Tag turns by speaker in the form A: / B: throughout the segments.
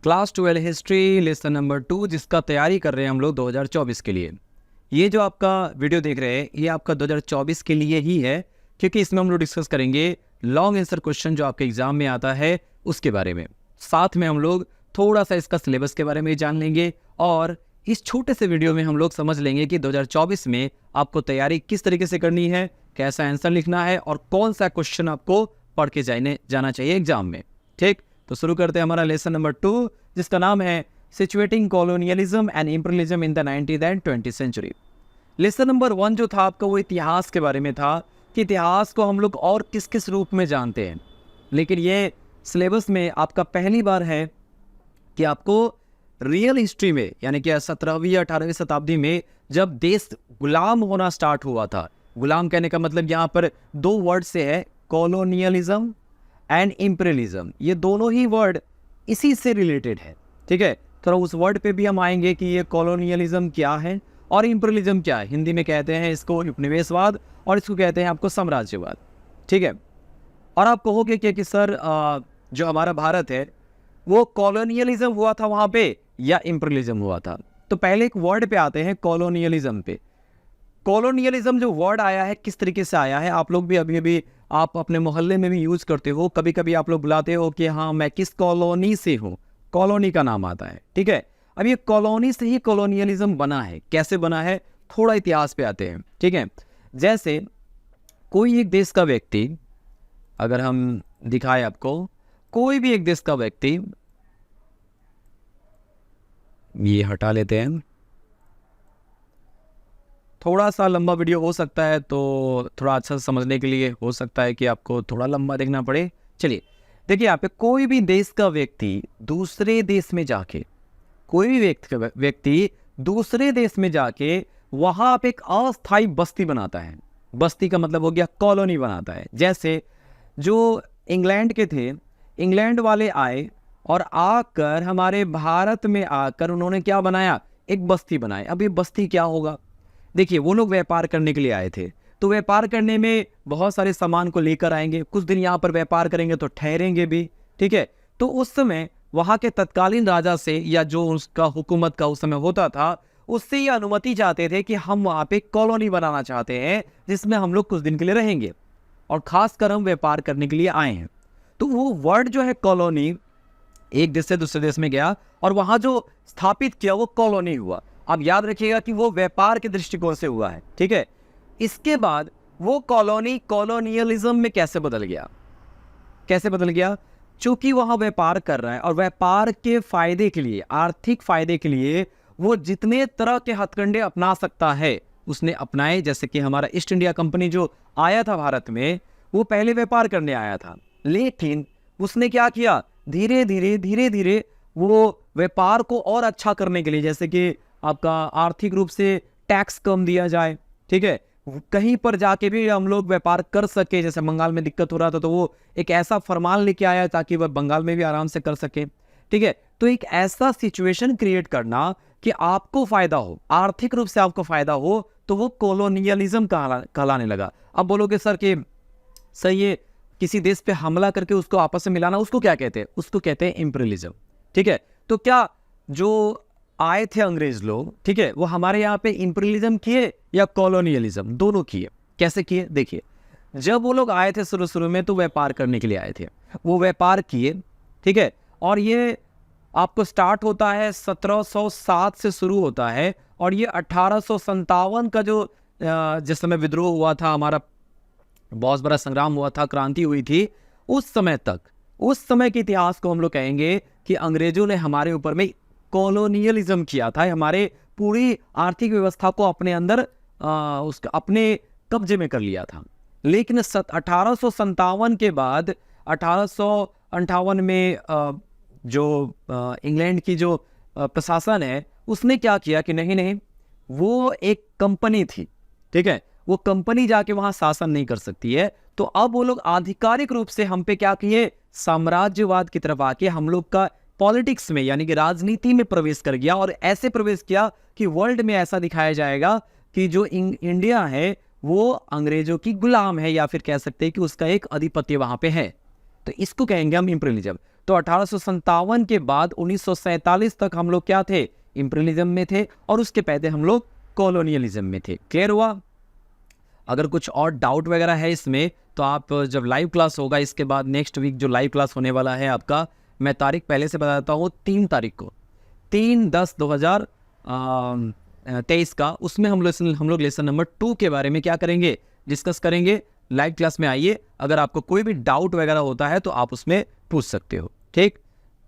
A: Class 12 history lesson number 2 जिसका तैयारी कर रहे हैं हम लोग 2024 के लिए। ये जो आपका वीडियो देख रहे हैं ये आपका 2024 के लिए ही है, क्योंकि इसमें हम लोग डिस्कस करेंगे लॉन्ग आंसर क्वेश्चन जो आपके एग्जाम में आता है उसके बारे में। साथ में हम लोग थोड़ा सा इसका सिलेबस के बारे में जान लेंगे और इस छोटे से वीडियो में हम लोग समझ लेंगे कि 2024 में आपको तैयारी किस तरीके से करनी है, कैसा आंसर लिखना है और कौन सा क्वेश्चन आपको पढ़ के जाना चाहिए एग्जाम में। ठीक, तो शुरू करते हैं हमारा लेसन नंबर 2 जिसका नाम है situating colonialism and imperialism in the 19th and 20th century. Lesson number 1 जो था आपका वो इतिहास के बारे में था कि इतिहास को हम लोग और किस किस रूप में जानते हैं, लेकिन ये सिलेबस में आपका पहली बार है कि आपको रियल हिस्ट्री में यानी कि 17वीं या 18वीं शताब्दी में जब देश गुलाम होना स्टार्ट हुआ था। गुलाम कहने का मतलब यहाँ पर दो वर्ड से है, कॉलोनियलिज्म एंड इंपीरियलिज्म। ये दोनों ही वर्ड इसी से रिलेटेड है। ठीक है, तो उस वर्ड पे भी हम आएंगे कि ये कॉलोनियलिज्म क्या है और इंपीरियलिज्म क्या है। हिंदी में कहते हैं इसको उपनिवेशवाद और इसको कहते हैं आपको साम्राज्यवाद। ठीक है, और आप कहोगे कि सर जो हमारा भारत है वो कॉलोनियलिज्म हुआ था वहाँ पे या इंपीरियलिज्म हुआ था। तो पहले एक वर्ड पे आते हैं कॉलोनियलिज्म पे। कॉलोनियलिज्म जो वर्ड आया है किस तरीके से आया है, आप लोग भी अभी आप अपने मोहल्ले में भी यूज करते हो। कभी कभी आप लोग बुलाते हो कि हाँ मैं किस कॉलोनी से हूँ, कॉलोनी का नाम आता है। ठीक है, अब ये कॉलोनी से ही कॉलोनियलिज्म बना है। कैसे बना है, थोड़ा इतिहास पे आते हैं। ठीक है, जैसे कोई एक देश का व्यक्ति, अगर हम दिखाए आपको, कोई भी एक देश का व्यक्ति, ये हटा लेते हैं, थोड़ा सा लंबा वीडियो हो सकता है तो थोड़ा अच्छा समझने के लिए हो सकता है कि आपको थोड़ा लंबा देखना पड़े। चलिए देखिए, यहाँ पे कोई भी देश का व्यक्ति दूसरे देश में जाके, कोई भी व्यक्ति दूसरे देश में जाके वहाँ पे एक अस्थायी बस्ती बनाता है। बस्ती का मतलब हो गया कॉलोनी बनाता है। जैसे जो इंग्लैंड के थे, इंग्लैंड वाले आए और आकर हमारे भारत में आकर उन्होंने क्या बनाया, एक बस्ती बनाई। अब ये बस्ती क्या होगा, देखिए वो लोग व्यापार करने के लिए आए थे, तो व्यापार करने में बहुत सारे सामान को लेकर आएंगे, कुछ दिन यहाँ पर व्यापार करेंगे तो ठहरेंगे भी। ठीक है, तो उस समय वहाँ के तत्कालीन राजा से या जो उसका हुकूमत का उस समय होता था उससे ये अनुमति चाहते थे कि हम वहाँ पे कॉलोनी बनाना चाहते हैं जिसमें हम लोग कुछ दिन के लिए रहेंगे और खासकर हम व्यापार करने के लिए आए हैं। तो वो वर्ड जो है कॉलोनी, एक देश से दूसरे देश में गया और वहाँ जो स्थापित किया वो कॉलोनी हुआ। आप याद रखिएगा कि वो व्यापार के दृष्टिकोण से हुआ है। ठीक है, इसके बाद वो कॉलोनी कॉलोनियलिज्म में कैसे बदल गया, कैसे बदल गया, चूंकि वहां व्यापार कर रहा है और व्यापार के फायदे के लिए, आर्थिक फायदे के लिए वो जितने तरह के हथकंडे अपना सकता है उसने अपनाए। जैसे कि हमारा ईस्ट इंडिया कंपनी जो आया था भारत में, वो पहले व्यापार करने आया था, लेकिन उसने क्या किया, धीरे धीरे वो व्यापार को और अच्छा करने के लिए, जैसे कि आपका आर्थिक रूप से टैक्स कम दिया जाए। ठीक है, कहीं पर जाके भी हम लोग व्यापार कर सके। जैसे बंगाल में दिक्कत हो रहा था तो वो एक ऐसा फरमान लेके आया ताकि वह बंगाल में भी आराम से कर सके। ठीक है, तो एक ऐसा सिचुएशन क्रिएट करना कि आपको फायदा हो, आर्थिक रूप से आपको फायदा हो, तो वो कॉलोनियलिज्म कहलाने लगा। अब बोलोगे सर कि सर ये किसी देश पे हमला करके उसको आपस में मिलाना, उसको क्या कहते हैं, उसको कहते हैं इंपीरियलिज्म। ठीक है, तो क्या जो आए थे अंग्रेज लोग, ठीक है, वो हमारे यहाँ पे इंपीरियलिज्म किए या कॉलोनियलिज्म, दोनों किए। कैसे किए, देखिए जब वो लोग आए थे शुरू में तो व्यापार करने के लिए आए थे, वो व्यापार किए। ठीक है, और ये आपको स्टार्ट होता है 1707 से शुरू होता है और ये 1857 का जो जिस समय विद्रोह हुआ था, हमारा बहुत बड़ा संग्राम हुआ था, क्रांति हुई थी, उस समय तक, उस समय के इतिहास को हम लोग कहेंगे कि अंग्रेजों ने हमारे ऊपर में कॉलोनियलिज्म किया था, हमारे पूरी आर्थिक व्यवस्था को अपने अंदर उसका अपने कब्जे में कर लिया था। लेकिन 1857 के बाद 1858 में जो इंग्लैंड की जो प्रशासन है उसने क्या किया कि नहीं, वो एक कंपनी थी। ठीक है, वो कंपनी जाके वहां शासन नहीं कर सकती है, तो अब वो लोग आधिकारिक रूप से हम पे क्या किए, साम्राज्यवाद की तरफ आके हम लोग का पॉलिटिक्स में यानी कि राजनीति में प्रवेश कर गया और ऐसे प्रवेश किया कि वर्ल्ड में ऐसा दिखाया जाएगा कि जो इंडिया है वो अंग्रेजों की गुलाम है, या फिर कह सकते हैं कि उसका एक आधिपत्य वहां पे है। तो इसको कहेंगे हम इंपीरियलिज्म। तो 1857 के बाद 1947 तक हम लोग क्या थे, इंपीरियलिज्म में थे, और उसके पहले हम लोग कॉलोनियलिज्म में थे। क्लियर हुआ? अगर कुछ और डाउट वगैरह है इसमें तो आप जब लाइव क्लास होगा इसके बाद नेक्स्ट वीक जो लाइव क्लास होने वाला है आपका, मैं तारीख पहले से बता देता हूँ, 3 तारीख को, 3/10/2023 का, उसमें हम लोग लेसन नंबर 2 के बारे में क्या करेंगे, डिस्कस करेंगे। लाइव क्लास में आइए, अगर आपको कोई भी डाउट वगैरह होता है तो आप उसमें पूछ सकते हो। ठीक,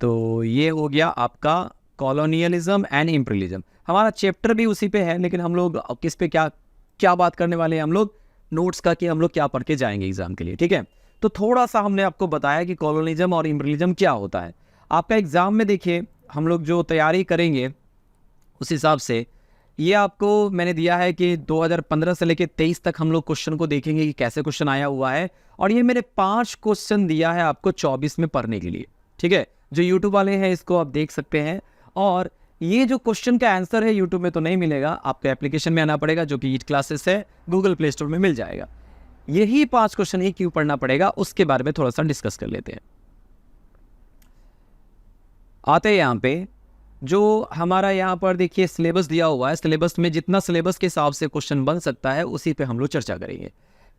A: तो ये हो गया आपका कॉलोनियलिज्म एंड इंपीरियलिज्म। हमारा चैप्टर भी उसी पे है, लेकिन हम लोग किस पे क्या बात करने वाले हैं, हम लोग नोट्स का कि हम लोग क्या पढ़ के जाएंगे एग्जाम के लिए। ठीक है, तो थोड़ा सा हमने आपको बताया कि कॉलोनियलिज्म और इंपीरियलिज्म क्या होता है। आपका एग्जाम में देखिए हम लोग जो तैयारी करेंगे उस हिसाब से ये आपको मैंने दिया है कि 2015 से लेकर 23 तक हम लोग क्वेश्चन को देखेंगे कि कैसे क्वेश्चन आया हुआ है, और ये मेरे 5 क्वेश्चन दिया है आपको 24 में पढ़ने के लिए। ठीक है, जो यूट्यूब वाले हैं इसको आप देख सकते हैं, और ये जो क्वेश्चन का आंसर है यूट्यूब में तो नहीं मिलेगा, आपको एप्लीकेशन में आना पड़ेगा जो कि ईट क्लासेस है, गूगल प्ले स्टोर में मिल जाएगा। यही 5 क्वेश्चन ही क्यों पढ़ना पड़ेगा उसके बारे में थोड़ा सा डिस्कस कर लेते हैं। आते हैं यहाँ पे, जो हमारा यहाँ पर देखिए सिलेबस दिया हुआ है, सिलेबस में जितना सिलेबस के हिसाब से क्वेश्चन बन सकता है उसी पे हम लोग चर्चा करेंगे।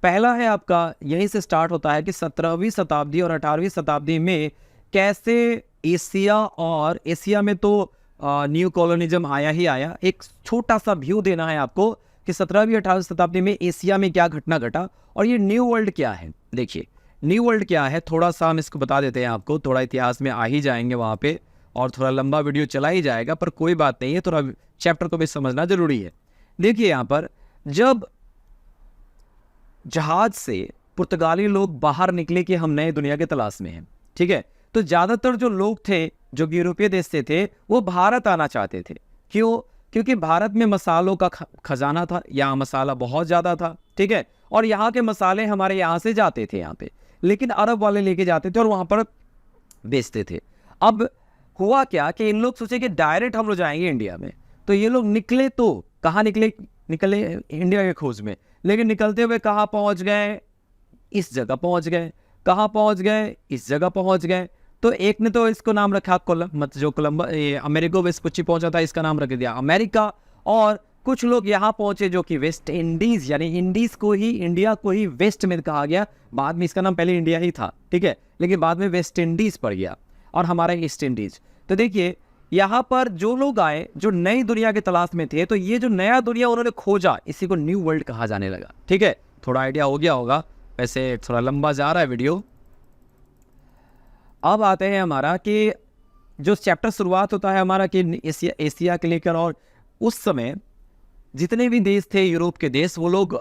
A: पहला है आपका, यहीं से स्टार्ट होता है कि 17वीं शताब्दी और 18वीं शताब्दी में कैसे एशिया, और एशिया में तो न्यू कॉलोनिज्म आया ही आया। एक छोटा सा व्यू देना है आपको कि 17वीं 18वीं शताब्दी में एशिया में क्या घटना घटा, और ये न्यू वर्ल्ड क्या है। देखिए न्यू वर्ल्ड क्या है, थोड़ा सा हम इसको बता देते हैं आपको, थोड़ा इतिहास में आ ही जाएंगे वहाँ पे, और थोड़ा लंबा वीडियो चला ही जाएगा, पर कोई बात नहीं है, थोड़ा चैप्टर को भी समझना जरूरी है। देखिए यहाँ पर जब जहाज से पुर्तगाली लोग बाहर निकले कि हम नए दुनिया के तलाश में हैं, ठीक है, तो ज़्यादातर जो लोग थे जो यूरोपीय देश से थे वो भारत आना चाहते थे। क्यों? क्योंकि भारत में मसालों का खजाना था, यहाँ मसाला बहुत ज़्यादा था। ठीक है, और यहाँ के मसाले हमारे यहाँ से जाते थे यहाँ पे, लेकिन अरब वाले लेके जाते थे और वहाँ पर बेचते थे। अब हुआ क्या कि इन लोग सोचे कि डायरेक्ट हम लोग जाएंगे इंडिया में, तो ये लोग निकले, तो कहाँ निकले इंडिया के खोज में, लेकिन निकलते हुए कहाँ पहुँच गए, इस जगह पहुँच गए, कहाँ पहुँच गए, इस जगह पहुँच गए। तो एक ने तो इसको नाम रखा जो कोलंबस, अमेरिको वेस्पुची पहुँचा था, इसका नाम रख दिया अमेरिका, और कुछ लोग यहाँ पहुँचे जो कि वेस्ट इंडीज़, यानी इंडीज़ को ही, इंडिया को ही वेस्ट में कहा गया। बाद में इसका नाम पहले इंडिया ही था, ठीक है, लेकिन बाद में वेस्ट इंडीज़ पड़ गया और हमारा ईस्ट इंडीज़। तो देखिए यहाँ पर जो लोग आए जो नई दुनिया की तलाश में थे, तो ये जो नया दुनिया उन्होंने खोजा, इसी को न्यू वर्ल्ड कहा जाने लगा। ठीक है, थोड़ा आइडिया हो गया होगा, वैसे थोड़ा लंबा जा रहा है वीडियो। अब आते हैं हमारा कि जो चैप्टर शुरुआत होता है हमारा कि एशिया के लेकर, और उस समय जितने भी देश थे यूरोप के देश, वो लोग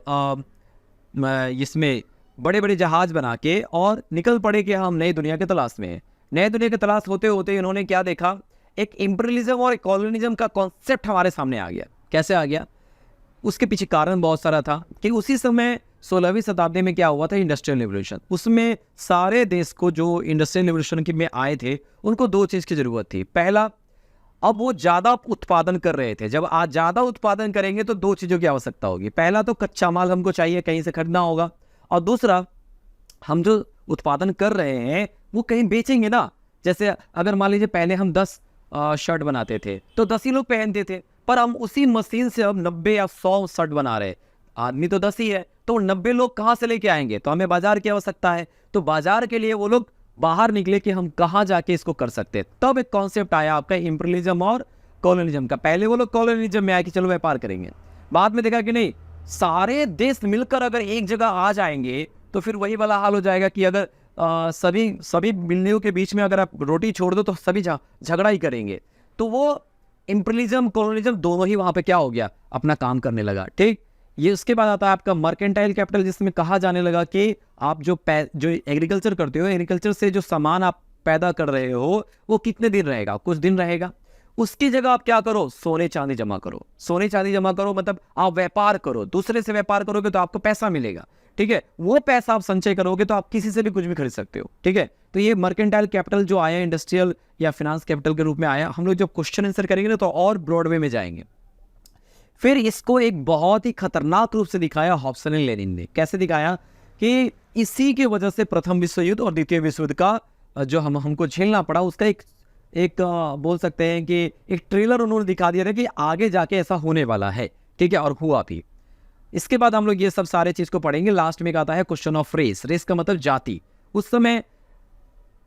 A: इसमें बड़े बड़े जहाज बना के और निकल पड़े कि हम नई दुनिया के तलाश में हैं। नए दुनिया की तलाश होते होते इन्होंने क्या देखा, एक इंपीरियलिज्म और कॉलोनिज्म का कॉन्सेप्ट हमारे सामने आ गया। कैसे आ गया? उसके पीछे कारण बहुत सारा था कि उसी समय 16वीं शताब्दी में क्या हुआ था, इंडस्ट्रियल रिवोल्यूशन। उसमें सारे देश को जो इंडस्ट्रियल रिवोल्यूशन में आए थे उनको 2 चीज़ की ज़रूरत थी। पहला, अब वो ज़्यादा उत्पादन कर रहे थे। जब आज ज़्यादा उत्पादन करेंगे तो 2 चीज़ों की आवश्यकता होगी। पहला तो कच्चा माल हमको चाहिए, कहीं से खरीदना होगा, और दूसरा हम जो उत्पादन कर रहे हैं वो कहीं बेचेंगे ना। जैसे अगर मान लीजिए पहले हम 10 शर्ट बनाते थे तो 10 ही लोग पहनते थे, पर हम उसी मशीन से अब 90 या 100 शर्ट बना रहे। आदमी तो 10 ही है, तो 90 लोग कहाँ से लेके आएंगे? तो हमें बाजार की आवश्यकता है। तो बाजार के लिए वो लोग बाहर निकले कि हम कहाँ जाके इसको कर सकते हैं। तब एक कॉन्सेप्ट आया आपका इंपीरियलिज्म और कॉलोनिज्म का। पहले वो लोग कॉलोनिज्म में आए कि चलो व्यापार करेंगे, बाद में देखा कि नहीं, सारे देश मिलकर अगर एक जगह आ जाएंगे तो फिर वही वाला हाल हो जाएगा कि अगर सभी मिलने के बीच में अगर आप रोटी छोड़ दो तो सभी झगड़ा ही करेंगे। तो वो इंपीरियलिज्म कॉलोनिज्म दोनों ही वहाँ पे क्या हो गया, अपना काम करने लगा। ठीक, ये उसके बाद आता है आपका मर्केंटाइल कैपिटल, जिसमें कहा जाने लगा कि आप जो एग्रीकल्चर करते हो, एग्रीकल्चर से जो सामान आप पैदा कर रहे हो वो कितने दिन रहेगा, कुछ दिन रहेगा। उसकी जगह आप क्या करो, सोने चांदी जमा करो। सोने चांदी जमा करो मतलब आप व्यापार करो, दूसरे से व्यापार करोगे तो आपको पैसा मिलेगा। ठीक है, वो पैसा आप संचय करोगे तो आप किसी से भी कुछ भी खरीद सकते हो। ठीक है, तो ये मर्केंटाइल कैपिटल जो आया, इंडस्ट्रियल या फिनांस कैपिटल के रूप में आया। हम लोग जब क्वेश्चन आंसर करेंगे ना तो और ब्रॉड वे में जाएंगे। फिर इसको एक बहुत ही खतरनाक रूप से दिखाया हॉब्सन एंड लेनिन ने। कैसे दिखाया कि इसी की वजह से प्रथम विश्व युद्ध और द्वितीय विश्व युद्ध का जो हमको झेलना पड़ा, उसका एक बोल सकते हैं कि एक ट्रेलर उन्होंने दिखा दिया था कि आगे जाके ऐसा होने वाला है, ठीक है, और हुआ भी। इसके बाद हम लोग ये सब सारे चीज को पढ़ेंगे। लास्ट में आता है क्वेश्चन ऑफ रेस। रेस का मतलब जाति। उस समय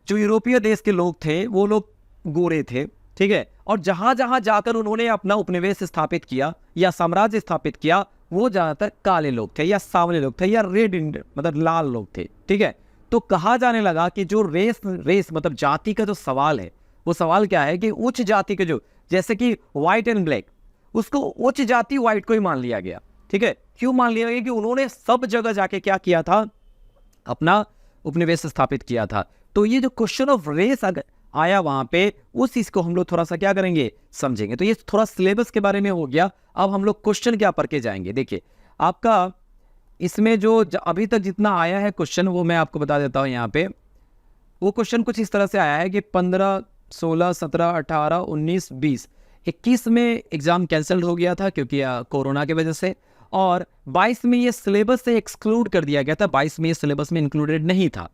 A: जो यूरोपीय देश के लोग थे वो लोग गोरे थे, ठीक है, और जहां जहां जाकर उन्होंने अपना उपनिवेश स्थापित किया या साम्राज्य स्थापित किया, वो ज्यादातर काले लोग थे या सांवले लोग थे या रेड मतलब लाल लोग थे, ठीक है। तो कहा जाने लगा कि जो रेस मतलब जाति का जो सवाल है, वो सवाल क्या है कि उच्च जाति के जो, जैसे कि व्हाइट एंड ब्लैक, उसको उच्च जाति व्हाइट को ही मान लिया गया, ठीक है। क्यों मान लिया गया? कि उन्होंने सब जगह जाके क्या किया था, अपना उपनिवेश स्थापित किया था। तो ये जो क्वेश्चन ऑफ रेस आया वहां पे, उस चीज को हम लोग थोड़ा सा क्या करेंगे, समझेंगे। तो ये थोड़ा सिलेबस के बारे में हो गया। अब हम लोग क्वेश्चन क्या पढ़ के जाएंगे। देखिए आपका इसमें जो अभी तक जितना आया है क्वेश्चन, वो मैं आपको बता देता हूं। यहाँ पे वो क्वेश्चन कुछ इस तरह से आया है कि 15, 16, 17, 18, 19, 20, 21 में एग्जाम कैंसिल हो गया था क्योंकि कोरोना की वजह से, और 22 में ये सिलेबस से एक्सक्लूड कर दिया गया था। 22 में ये सिलेबस में इंक्लूडेड नहीं था।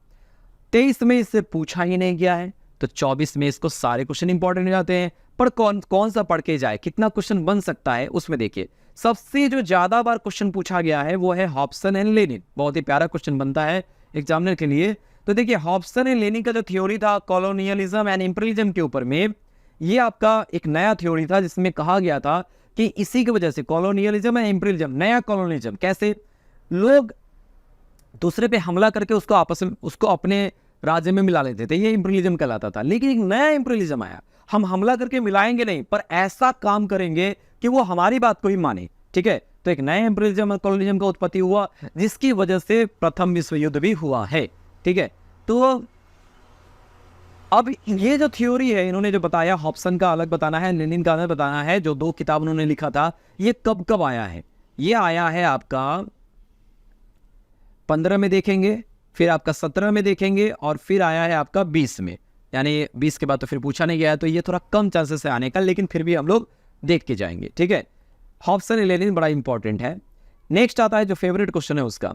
A: 23 में इससे पूछा ही नहीं गया है। तो 24 में इसको सारे क्वेश्चन इंपॉर्टेंट हो जाते हैं। पर कौन सा पढ़ के जाए, कितना क्वेश्चन बन सकता है, उसमें देखिए सबसे जो ज्यादा बार क्वेश्चन पूछा गया है वो है हॉब्सन एंड लेनिन। बहुत ही प्यारा क्वेश्चन बनता है एग्जामिनर के लिए। तो देखिए हॉब्सन एंड लेनिन का जो थ्योरी था कॉलोनियलिज्म एंड इंपीरियलिज्म के ऊपर में, ये आपका एक नया थ्योरी था जिसमें कहा गया था कि इसी की वजह से कॉलोनियलिज्म एंड इंपीरियलिज्म, नया कॉलोनियलिज्म, कैसे लोग दूसरे पे हमला करके उसको आपस में, उसको अपने राज्य में मिला लेते थे, ये इंपीरियलिज्म कहलाता था। लेकिन एक नया इंपीरियलिज्म आया, हम हमला करके मिलाएंगे नहीं, पर ऐसा काम करेंगे कि वो हमारी बात को ही माने, ठीक है। तो एक नया इंपीरियलिज्म और कॉलोनियलिज्म का उत्पत्ति हुआ, जिसकी वजह से प्रथम विश्व युद्ध भी हुआ है, ठीक है। तो अब ये जो थ्योरी है इन्होंने जो बताया, हॉब्सन का अलग बताना है, लेनिन का अलग बताना है, जो 2 किताब उन्होंने लिखा था, ये कब कब आया है? ये आया है आपका 15 में देखेंगे, फिर आपका 17 में देखेंगे, और फिर आया है आपका 20 में। यानी 20 के बाद तो फिर पूछा नहीं गया, तो ये थोड़ा कम चांसेस है आने का, लेकिन फिर भी हम लोग देख के जाएंगे, ठीक है। हॉब्सन एंड लेनिन बड़ा इंपॉर्टेंट है। नेक्स्ट आता है जो फेवरेट क्वेश्चन है उसका।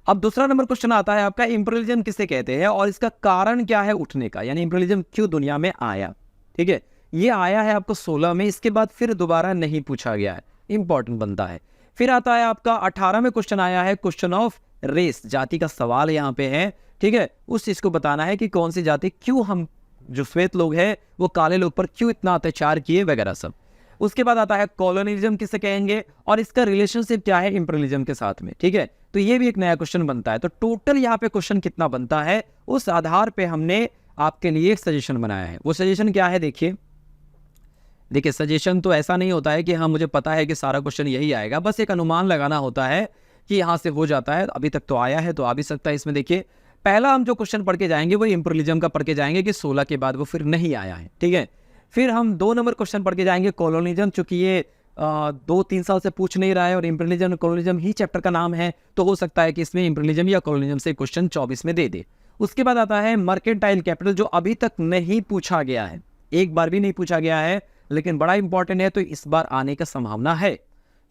A: अब दूसरा नंबर क्वेश्चन आता है आपका, इंपीरियलिज्म किसे कहते हैं और इसका कारण क्या है उठने का, यानी इंपीरियलिज्म क्यों दुनिया में आया, ठीक है। ये आया है आपको 16 में, इसके बाद फिर दोबारा नहीं पूछा गया है, इंपॉर्टेंट बनता है। फिर आता है आपका 18 में क्वेश्चन आया है, क्वेश्चन ऑफ रेस, जाति का सवाल यहाँ पे है, ठीक है। उस चीज को बताना है कि कौन सी जाति, क्यों हम जो श्वेत लोग हैं वो काले लोग पर क्यों इतना अत्याचार किए वगैरह सब। उसके बाद आता है कॉलोनियलिज्म किसे कहेंगे और इसका रिलेशनशिप क्या है इंपीरियलिज्म के साथ में, ठीक है। तो ये भी एक नया क्वेश्चन बनता है। तो टोटल यहाँ पे क्वेश्चन कितना बनता है, उस आधार पे हमने आपके लिए एक सजेशन बनाया है। वो सजेशन क्या है, देखिए सजेशन तो ऐसा नहीं होता है कि हाँ मुझे पता है कि सारा क्वेश्चन यही आएगा, बस एक अनुमान लगाना होता है कि यहाँ से हो जाता है। अभी तक तो आया है तो आ भी सकता है। इसमें देखिए पहला हम जो क्वेश्चन पढ़ के जाएंगे वो इंपीरियलिज्म का पढ़ के जाएंगे कि 16 के बाद वो फिर नहीं आया है, ठीक है। फिर हम 2 नंबर क्वेश्चन पढ़ के जाएंगे कॉलोनियलिज्म, चूंकि ये 2-3 साल से पूछ नहीं रहा है और इंपीरियलिज्म कॉलोनियलिज्म ही चैप्टर का नाम है, तो हो सकता है कि इसमें इंपीरियलिज्म या कॉलोनियलिज्म से क्वेश्चन 24 में दे दे। उसके बाद आता है मर्केंटाइल कैपिटल, जो अभी तक नहीं पूछा गया है, एक बार भी नहीं पूछा गया है, लेकिन बड़ा इंपॉर्टेंट है, तो इस बार आने का संभावना है।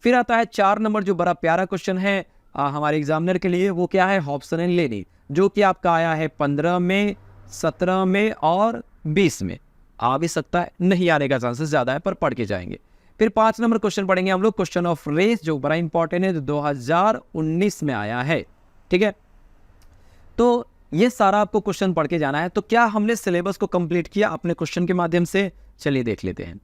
A: फिर आता है 4 नंबर, जो बड़ा प्यारा क्वेश्चन है हमारे एग्जामिनर के लिए, वो क्या है, हॉब्सन एंड लेनिन, जो कि आपका आया है 15 में, 17 में और 20 में। आ भी सकता है, नहीं आने का चांसेस ज्यादा है, पर पढ़ के जाएंगे। फिर 5 नंबर क्वेश्चन पढ़ेंगे हम लोग, क्वेश्चन ऑफ रेस, जो बड़ा इंपॉर्टेंट है, जो 2019 में आया है, ठीक है। तो ये सारा आपको क्वेश्चन पढ़ के जाना है। तो क्या हमने सिलेबस को कंप्लीट किया अपने क्वेश्चन के माध्यम से? चलिए देख लेते हैं,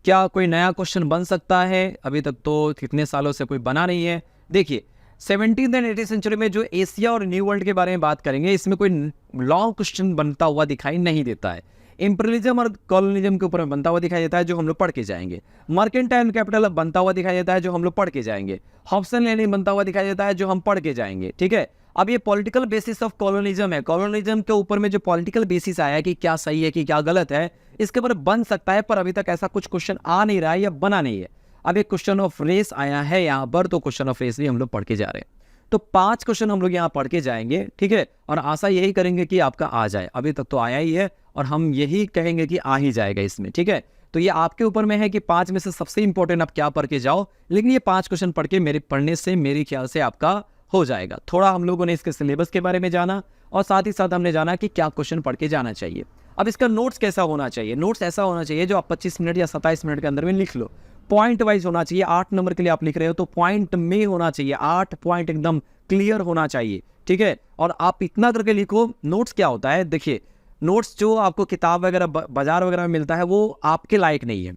A: क्या कोई नया क्वेश्चन बन सकता है? अभी तक तो कितने सालों से कोई बना नहीं है। देखिए 17th एंड 18th सेंचुरी में जो एशिया और न्यू वर्ल्ड के बारे में बात करेंगे, इसमें कोई लॉन्ग क्वेश्चन बनता हुआ दिखाई नहीं देता है। इंपीरियलिज्म और कॉलोनियलिज्म के ऊपर बनता हुआ दिखाई देता है, जो हम लोग पढ़ के जाएंगे। मर्केंटाइल कैपिटल बनता हुआ दिखाई देता है, जो हम लोग पढ़ के जाएंगे। हॉब्सन लेनिन बनता हुआ दिखाई देता है, जो हम पढ़ के जाएंगे, ठीक है। अब ये पॉलिटिकल बेसिस ऑफ कॉलोनियलिज्म है, कॉलोनियलिज्म के ऊपर में जो पॉलिटिकल बेसिस आया है कि क्या सही है कि क्या गलत है, इसके ऊपर बन सकता है, पर अभी तक ऐसा कुछ क्वेश्चन आ नहीं रहा है या बना नहीं है। अब एक क्वेश्चन ऑफ रेस आया है यहाँ पर, तो क्वेश्चन ऑफ रेस भी हम लोग पढ़ के जा रहे हैं। तो 5 क्वेश्चन हम लोग यहाँ पढ़ के जाएंगे, ठीक है, और आशा यही करेंगे कि आपका आ जाए। अभी तक तो आया ही है और हम यही कहेंगे कि आ ही जाएगा इसमें, ठीक है। तो ये आपके ऊपर में है कि 5 में से सबसे इंपॉर्टेंट आप क्या पढ़ के जाओ, लेकिन ये 5 क्वेश्चन पढ़ के मेरे पढ़ने से मेरे ख्याल से आपका हो जाएगा। थोड़ा हम लोगों ने इसके सिलेबस के बारे में जाना और साथ ही साथ हमने जाना कि क्या क्वेश्चन पढ़ के जाना चाहिए। अब इसका नोट्स कैसा होना चाहिए? नोट्स ऐसा होना चाहिए जो आप 25 मिनट या 27 मिनट के अंदर में लिख लो। पॉइंट वाइज होना चाहिए। 8 नंबर के लिए आप लिख रहे हो तो पॉइंट में होना चाहिए, 8 पॉइंट एकदम क्लियर होना चाहिए, ठीक है। और आप इतना करके लिखो। नोट्स क्या होता है, देखिए नोट्स जो आपको किताब वगैरह बाजार वगैरह में मिलता है वो आपके लायक नहीं है।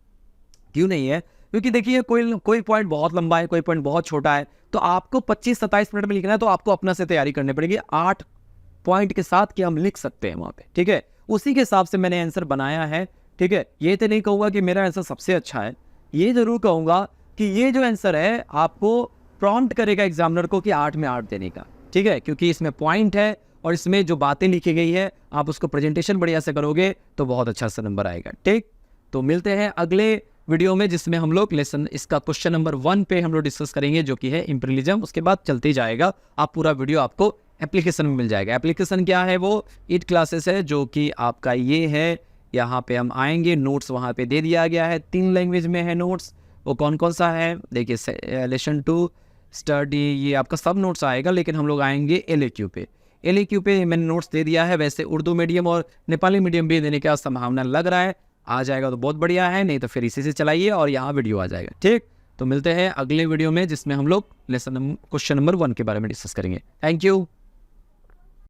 A: क्यों नहीं है? क्योंकि देखिए कोई पॉइंट बहुत लंबा है, कोई पॉइंट बहुत छोटा है, तो आपको 25-27 मिनट में लिखना है तो आपको अपना से तैयारी करनी पड़ेगी 8 पॉइंट के साथ कि हम लिख सकते हैं वहाँ पे, ठीक है। उसी के हिसाब से मैंने आंसर बनाया है, ठीक है। ये तो नहीं कहूँगा कि मेरा आंसर सबसे अच्छा है, ये जरूर कहूँगा कि ये जो आंसर है आपको प्रॉम्प्ट करेगा एग्जामिनर को कि 8 में 8 देने का, ठीक है। क्योंकि इसमें पॉइंट है और इसमें जो बातें लिखी गई है आप उसको प्रेजेंटेशन बढ़िया से करोगे तो बहुत अच्छा सा नंबर आएगा, ठीक। तो मिलते हैं अगले वीडियो में जिसमें हम लोग लेसन इसका क्वेश्चन नंबर 1 पे हम लोग डिस्कस करेंगे जो कि है इंपीरियलिज्म। उसके बाद चलते ही जाएगा, आप पूरा वीडियो आपको एप्लीकेशन में मिल जाएगा। एप्लीकेशन क्या है? वो 8 क्लासेस है जो कि आपका ये है। यहाँ पे हम आएंगे, नोट्स वहाँ पे दे दिया गया है, 3 लैंग्वेज में है नोट्स। वो कौन कौन सा है देखिए, लेसन 2 स्टडी, ये आपका सब नोट्स आएगा, लेकिन हम लोग आएंगे LAQ पे। LAQ पे मैंने नोट्स दे दिया है। वैसे उर्दू मीडियम और नेपाली मीडियम भी देने का संभावना लग रहा है, आ जाएगा तो बहुत बढ़िया है, नहीं तो फिर इसी से चलाइए और यहाँ वीडियो आ जाएगा, ठीक। तो मिलते हैं अगले वीडियो में जिसमें हम लोग लेसन क्वेश्चन नंबर 1 के बारे में डिस्कस करेंगे। Thank you.